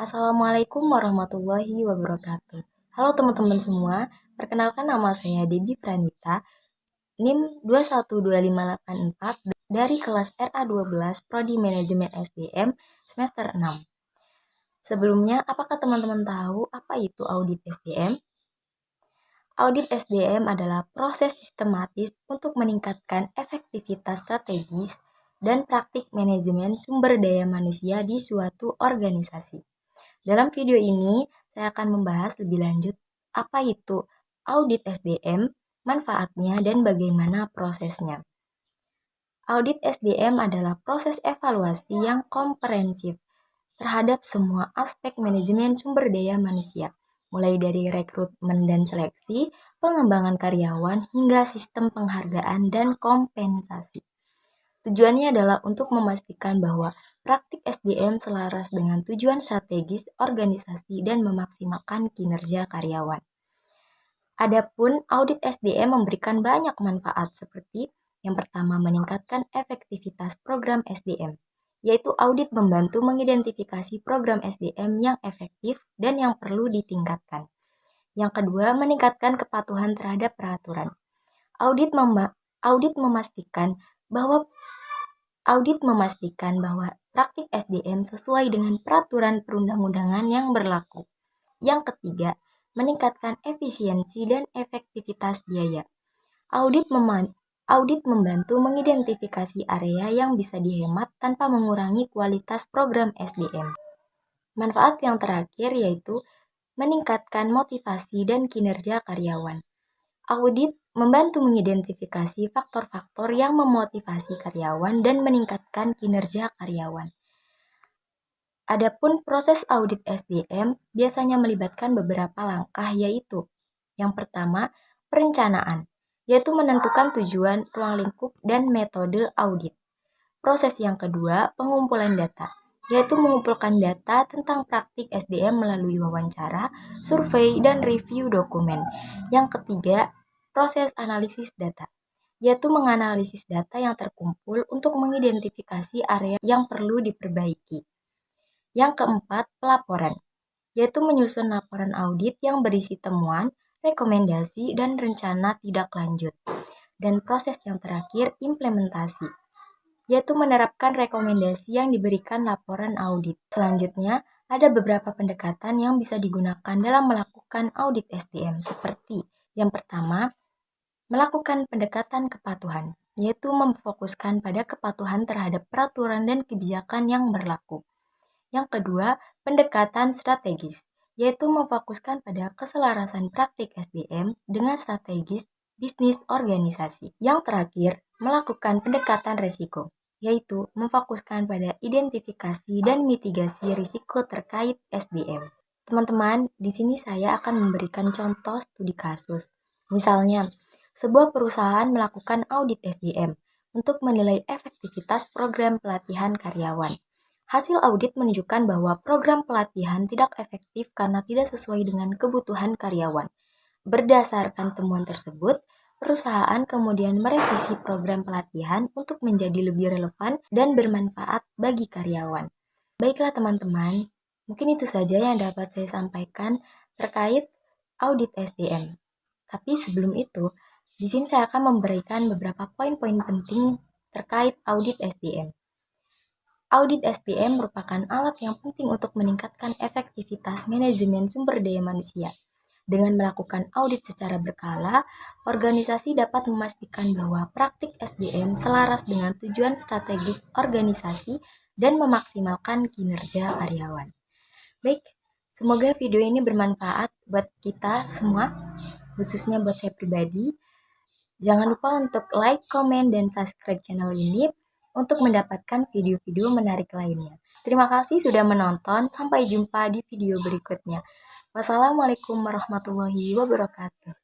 Assalamualaikum warahmatullahi wabarakatuh. Halo teman-teman semua, perkenalkan nama saya Debbie Pranita, NIM 212584 dari kelas RA12 Prodi Manajemen SDM semester 6. Sebelumnya, apakah teman-teman tahu apa itu audit SDM? Audit SDM adalah proses sistematis untuk meningkatkan efektivitas strategis dan praktik manajemen sumber daya manusia di suatu organisasi. Dalam video ini, saya akan membahas lebih lanjut apa itu audit SDM, manfaatnya, dan bagaimana prosesnya. Audit SDM adalah proses evaluasi yang komprehensif terhadap semua aspek manajemen sumber daya manusia, mulai dari rekrutmen dan seleksi, pengembangan karyawan, hingga sistem penghargaan dan kompensasi. Tujuannya adalah untuk memastikan bahwa praktik SDM selaras dengan tujuan strategis organisasi dan memaksimalkan kinerja karyawan. Adapun audit SDM memberikan banyak manfaat seperti yang pertama meningkatkan efektivitas program SDM, yaitu audit membantu mengidentifikasi program SDM yang efektif dan yang perlu ditingkatkan. Yang kedua, meningkatkan kepatuhan terhadap peraturan. Audit memastikan bahwa praktik SDM sesuai dengan peraturan perundang-undangan yang berlaku. Yang ketiga, meningkatkan efisiensi dan efektivitas biaya. Audit membantu mengidentifikasi area yang bisa dihemat tanpa mengurangi kualitas program SDM. Manfaat yang terakhir yaitu meningkatkan motivasi dan kinerja karyawan. Audit membantu mengidentifikasi faktor-faktor yang memotivasi karyawan dan meningkatkan kinerja karyawan. Adapun proses audit SDM biasanya melibatkan beberapa langkah yaitu yang pertama, perencanaan, yaitu menentukan tujuan, ruang lingkup, dan metode audit. Proses yang kedua, pengumpulan data, yaitu mengumpulkan data tentang praktik SDM melalui wawancara, survei, dan review dokumen. Yang ketiga, proses analisis data, yaitu menganalisis data yang terkumpul untuk mengidentifikasi area yang perlu diperbaiki. Yang keempat, pelaporan, yaitu menyusun laporan audit yang berisi temuan, rekomendasi, dan rencana tindak lanjut. Dan proses yang terakhir, implementasi, yaitu menerapkan rekomendasi yang diberikan laporan audit. Selanjutnya, ada beberapa pendekatan yang bisa digunakan dalam melakukan audit SDM, seperti yang pertama, melakukan pendekatan kepatuhan, yaitu memfokuskan pada kepatuhan terhadap peraturan dan kebijakan yang berlaku. Yang kedua, pendekatan strategis, yaitu memfokuskan pada keselarasan praktik SDM dengan strategis bisnis organisasi. Yang terakhir, melakukan pendekatan risiko, yaitu memfokuskan pada identifikasi dan mitigasi risiko terkait SDM. Teman-teman, di sini saya akan memberikan contoh studi kasus. Misalnya, sebuah perusahaan melakukan audit SDM untuk menilai efektivitas program pelatihan karyawan. Hasil audit menunjukkan bahwa program pelatihan tidak efektif karena tidak sesuai dengan kebutuhan karyawan. Berdasarkan temuan tersebut, perusahaan kemudian merevisi program pelatihan untuk menjadi lebih relevan dan bermanfaat bagi karyawan. Baiklah teman-teman, mungkin itu saja yang dapat saya sampaikan terkait audit SDM. Tapi sebelum itu, di sini saya akan memberikan beberapa poin-poin penting terkait audit SDM. Audit SDM merupakan alat yang penting untuk meningkatkan efektivitas manajemen sumber daya manusia. Dengan melakukan audit secara berkala, organisasi dapat memastikan bahwa praktik SDM selaras dengan tujuan strategis organisasi dan memaksimalkan kinerja karyawan. Baik, semoga video ini bermanfaat buat kita semua, khususnya buat saya pribadi. Jangan lupa untuk like, komen, dan subscribe channel ini untuk mendapatkan video-video menarik lainnya. Terima kasih sudah menonton, sampai jumpa di video berikutnya. Wassalamualaikum warahmatullahi wabarakatuh.